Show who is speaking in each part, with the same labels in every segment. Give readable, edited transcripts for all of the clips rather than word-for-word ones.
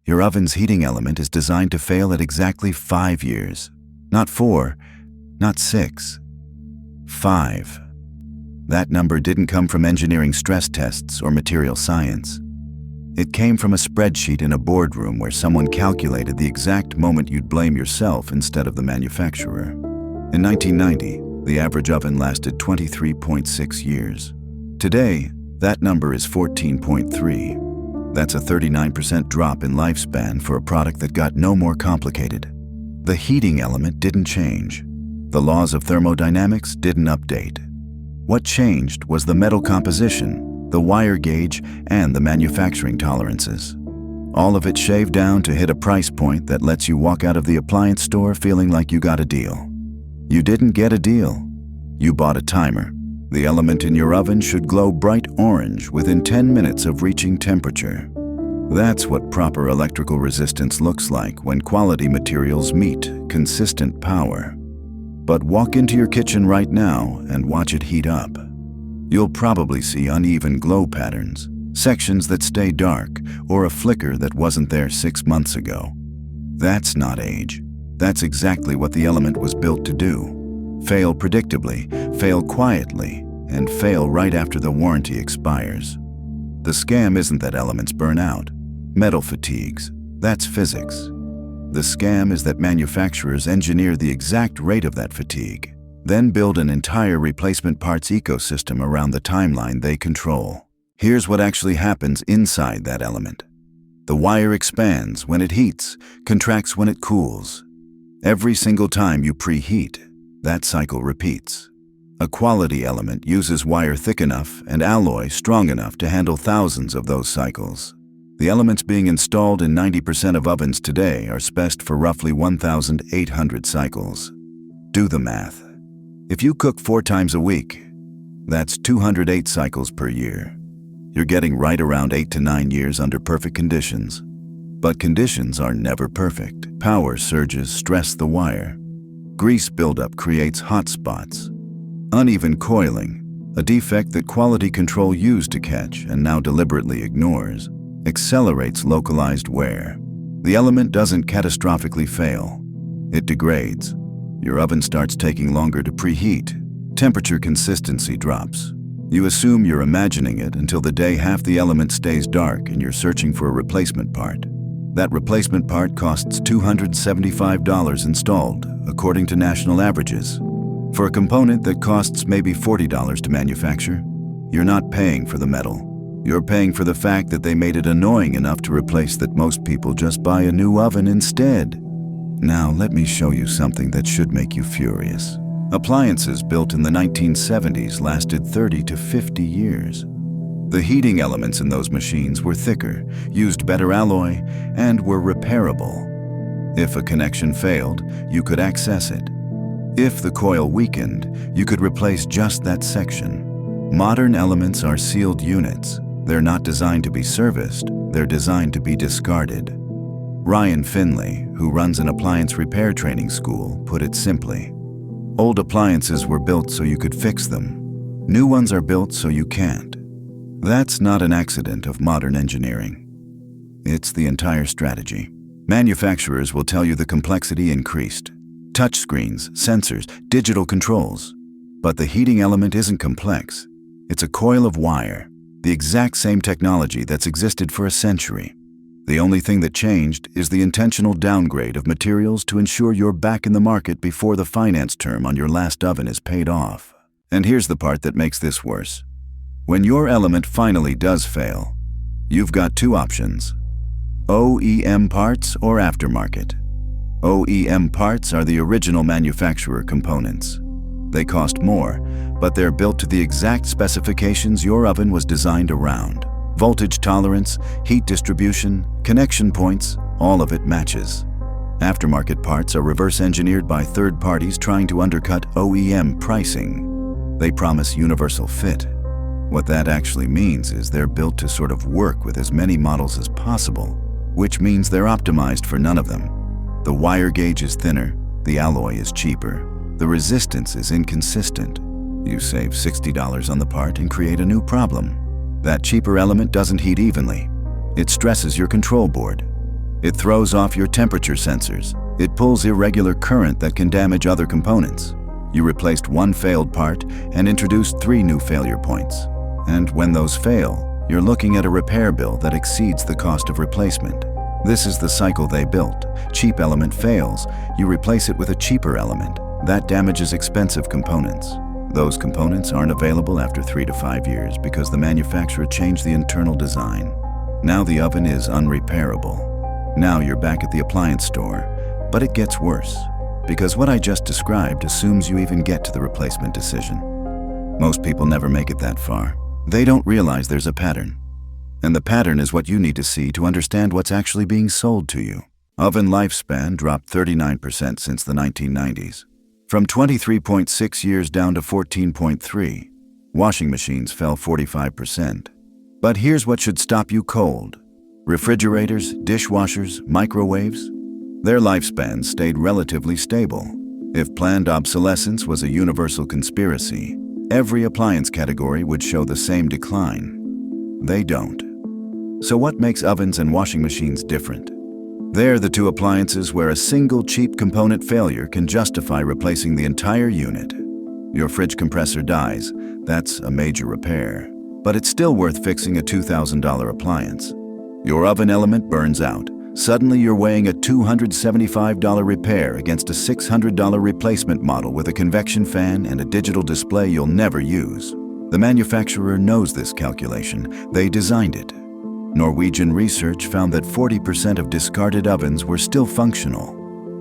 Speaker 1: Your oven's heating element is designed to fail at exactly 5 years. Not 4, not 6, 5. That number didn't come from engineering stress tests or material science. It came from a spreadsheet in a boardroom where someone calculated the exact moment you'd blame yourself instead of the manufacturer. In 1990, the average oven lasted 23.6 years. Today, that number is 14.3. That's a 39% drop in lifespan for a product that got no more complicated. The heating element didn't change. The laws of thermodynamics didn't update. What changed was the metal composition, the wire gauge, and the manufacturing tolerances. All of it shaved down to hit a price point that lets you walk out of the appliance store feeling like you got a deal. You didn't get a deal. You bought a timer. The element in your oven should glow bright orange within 10 minutes of reaching temperature. That's what proper electrical resistance looks like when quality materials meet consistent power. But walk into your kitchen right now and watch it heat up. You'll probably see uneven glow patterns, sections that stay dark, or a flicker that wasn't there 6 months ago. That's not age. That's exactly what the element was built to do. Fail predictably, fail quietly, and fail right after the warranty expires. The scam isn't that elements burn out. Metal fatigues. That's physics. The scam is that manufacturers engineer the exact rate of that fatigue, then build an entire replacement parts ecosystem around the timeline they control. Here's what actually happens inside that element. The wire expands when it heats, contracts when it cools. Every single time you preheat, that cycle repeats. A quality element uses wire thick enough and alloy strong enough to handle thousands of those cycles. The elements being installed in 90% of ovens today are spec'd for roughly 1,800 cycles. Do the math. If you cook 4 times a week, that's 208 cycles per year. You're getting right around 8 to 9 years under perfect conditions. But conditions are never perfect. Power surges stress the wire. Grease buildup creates hot spots. Uneven coiling, a defect that quality control used to catch and now deliberately ignores, accelerates localized wear. The element doesn't catastrophically fail. It degrades. Your oven starts taking longer to preheat. Temperature consistency drops. You assume you're imagining it until the day half the element stays dark and you're searching for a replacement part. That replacement part costs $275 installed, according to national averages. For a component that costs maybe $40 to manufacture, you're not paying for the metal. You're paying for the fact that they made it annoying enough to replace that most people just buy a new oven instead. Now let me show you something that should make you furious. Appliances built in the 1970s lasted 30 to 50 years. The heating elements in those machines were thicker, used better alloy, and were repairable. If a connection failed, you could access it. If the coil weakened, you could replace just that section. Modern elements are sealed units. They're not designed to be serviced, they're designed to be discarded. Ryan Finley, who runs an appliance repair training school, put it simply. Old appliances were built so you could fix them. New ones are built so you can't. That's not an accident of modern engineering. It's the entire strategy. Manufacturers will tell you the complexity increased. Touchscreens, sensors, digital controls. But the heating element isn't complex. It's a coil of wire, the exact same technology that's existed for a century. The only thing that changed is the intentional downgrade of materials to ensure you're back in the market before the finance term on your last oven is paid off. And here's the part that makes this worse. When your element finally does fail, you've got 2 options: OEM parts or aftermarket. OEM parts are the original manufacturer components. They cost more, but they're built to the exact specifications your oven was designed around. Voltage tolerance, heat distribution, connection points, all of it matches. Aftermarket parts are reverse engineered by third parties trying to undercut OEM pricing. They promise universal fit. What that actually means is they're built to sort of work with as many models as possible, which means they're optimized for none of them. The wire gauge is thinner, the alloy is cheaper, the resistance is inconsistent. You save $60 on the part and create a new problem. That cheaper element doesn't heat evenly. It stresses your control board. It throws off your temperature sensors. It pulls irregular current that can damage other components. You replaced one failed part and introduced 3 new failure points. And when those fail, you're looking at a repair bill that exceeds the cost of replacement. This is the cycle they built. Cheap element fails, you replace it with a cheaper element. That damages expensive components. Those components aren't available after 3 to 5 years because the manufacturer changed the internal design. Now the oven is unrepairable. Now you're back at the appliance store, but it gets worse, because what I just described assumes you even get to the replacement decision. Most people never make it that far. They don't realize there's a pattern. And the pattern is what you need to see to understand what's actually being sold to you. Oven lifespan dropped 39% since the 1990s. From 23.6 years down to 14.3. Washing machines fell 45%. But here's what should stop you cold. Refrigerators, dishwashers, microwaves, their lifespans stayed relatively stable. If planned obsolescence was a universal conspiracy, every appliance category would show the same decline. They don't. So what makes ovens and washing machines different? They're the 2 appliances where a single cheap component failure can justify replacing the entire unit. Your fridge compressor dies, that's a major repair, but it's still worth fixing a $2,000 appliance. Your oven element burns out. Suddenly you're weighing a $275 repair against a $600 replacement model with a convection fan and a digital display you'll never use. The manufacturer knows this calculation. They designed it. Norwegian research found that 40% of discarded ovens were still functional.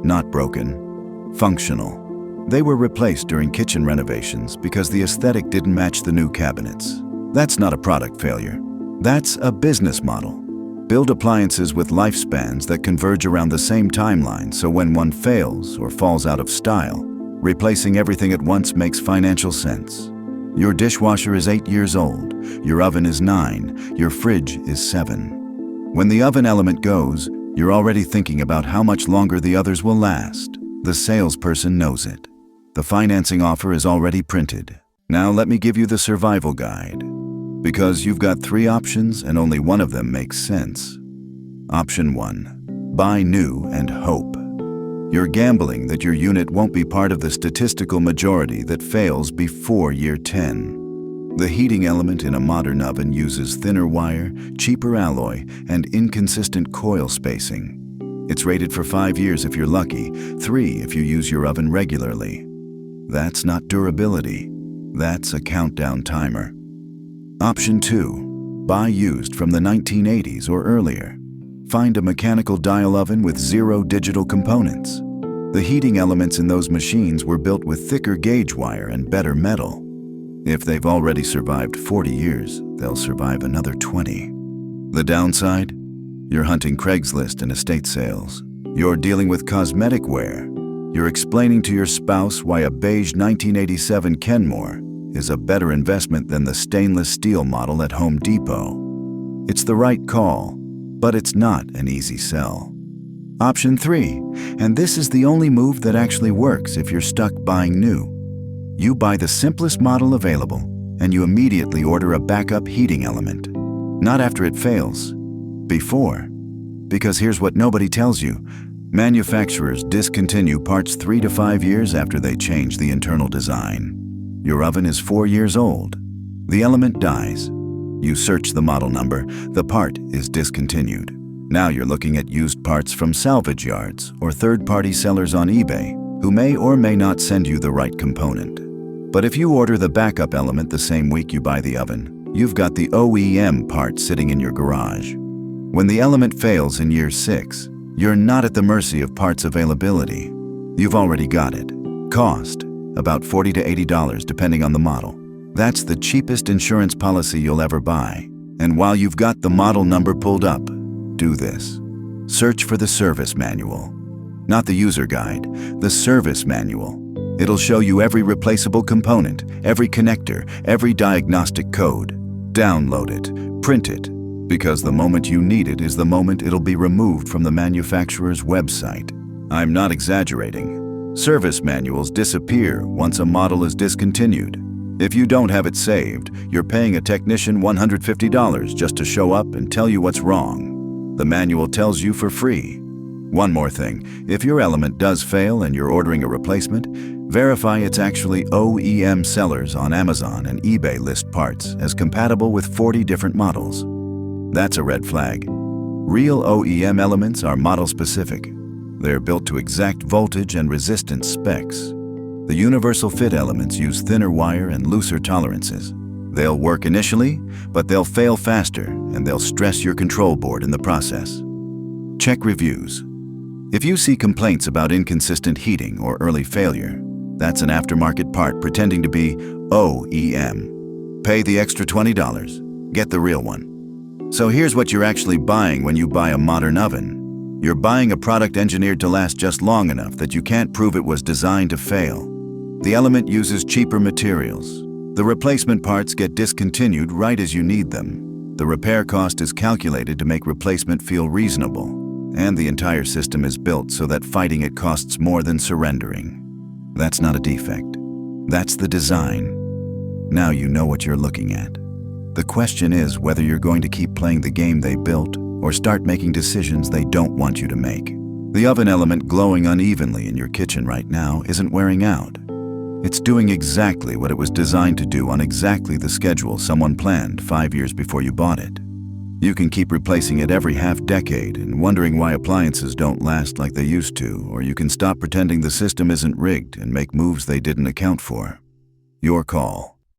Speaker 1: Not broken, functional. They were replaced during kitchen renovations because the aesthetic didn't match the new cabinets. That's not a product failure. That's a business model. Build appliances with lifespans that converge around the same timeline, so when one fails or falls out of style, replacing everything at once makes financial sense. Your dishwasher is 8 years old, your oven is 9, your fridge is 7. When the oven element goes, you're already thinking about how much longer the others will last. The salesperson knows it. The financing offer is already printed. Now let me give you the survival guide. Because you've got 3 options and only one of them makes sense. Option 1. Buy new and hope. You're gambling that your unit won't be part of the statistical majority that fails before year 10. The heating element in a modern oven uses thinner wire, cheaper alloy, and inconsistent coil spacing. It's rated for 5 years if you're lucky, 3 if you use your oven regularly. That's not durability. That's a countdown timer. Option 2. Buy used from the 1980s or earlier. Find a mechanical dial oven with 0 digital components. The heating elements in those machines were built with thicker gauge wire and better metal. If they've already survived 40 years, they'll survive another 20. The downside? You're hunting Craigslist and estate sales. You're dealing with cosmetic wear. You're explaining to your spouse why a beige 1987 Kenmore is a better investment than the stainless steel model at Home Depot. It's the right call, but it's not an easy sell. Option 3, and this is the only move that actually works if you're stuck buying new. You buy the simplest model available, and you immediately order a backup heating element. Not after it fails, before. Because here's what nobody tells you. Manufacturers discontinue parts 3 to 5 years after they change the internal design. Your oven is 4 years old. The element dies. You search the model number, the part is discontinued. Now you're looking at used parts from salvage yards or third-party sellers on eBay who may or may not send you the right component. But if you order the backup element the same week you buy the oven, you've got the OEM part sitting in your garage. When the element fails in year 6, you're not at the mercy of parts availability. You've already got it. Cost, about $40 to $80 depending on the model. That's the cheapest insurance policy you'll ever buy. And while you've got the model number pulled up, do this. Search for the service manual. Not the user guide, the service manual. It'll show you every replaceable component, every connector, every diagnostic code. Download it, print it, because the moment you need it is the moment it'll be removed from the manufacturer's website. I'm not exaggerating. Service manuals disappear once a model is discontinued. If you don't have it saved, you're paying a technician $150 just to show up and tell you what's wrong. The manual tells you for free. One more thing, if your element does fail and you're ordering a replacement, verify it's actually OEM sellers on Amazon and eBay list parts as compatible with 40 different models. That's a red flag. Real OEM elements are model-specific. They're built to exact voltage and resistance specs. The universal fit elements use thinner wire and looser tolerances. They'll work initially, but they'll fail faster and they'll stress your control board in the process. Check reviews. If you see complaints about inconsistent heating or early failure, that's an aftermarket part pretending to be OEM. Pay the extra $20. Get the real one. So here's what you're actually buying when you buy a modern oven. You're buying a product engineered to last just long enough that you can't prove it was designed to fail. The element uses cheaper materials. The replacement parts get discontinued right as you need them. The repair cost is calculated to make replacement feel reasonable. And the entire system is built so that fighting it costs more than surrendering. That's not a defect. That's the design. Now you know what you're looking at. The question is whether you're going to keep playing the game they built or start making decisions they don't want you to make. The oven element glowing unevenly in your kitchen right now isn't wearing out. It's doing exactly what it was designed to do on exactly the schedule someone planned 5 years before you bought it. You can keep replacing it every half-decade and wondering why appliances don't last like they used to, or you can stop pretending the system isn't rigged and make moves they didn't account for. Your call.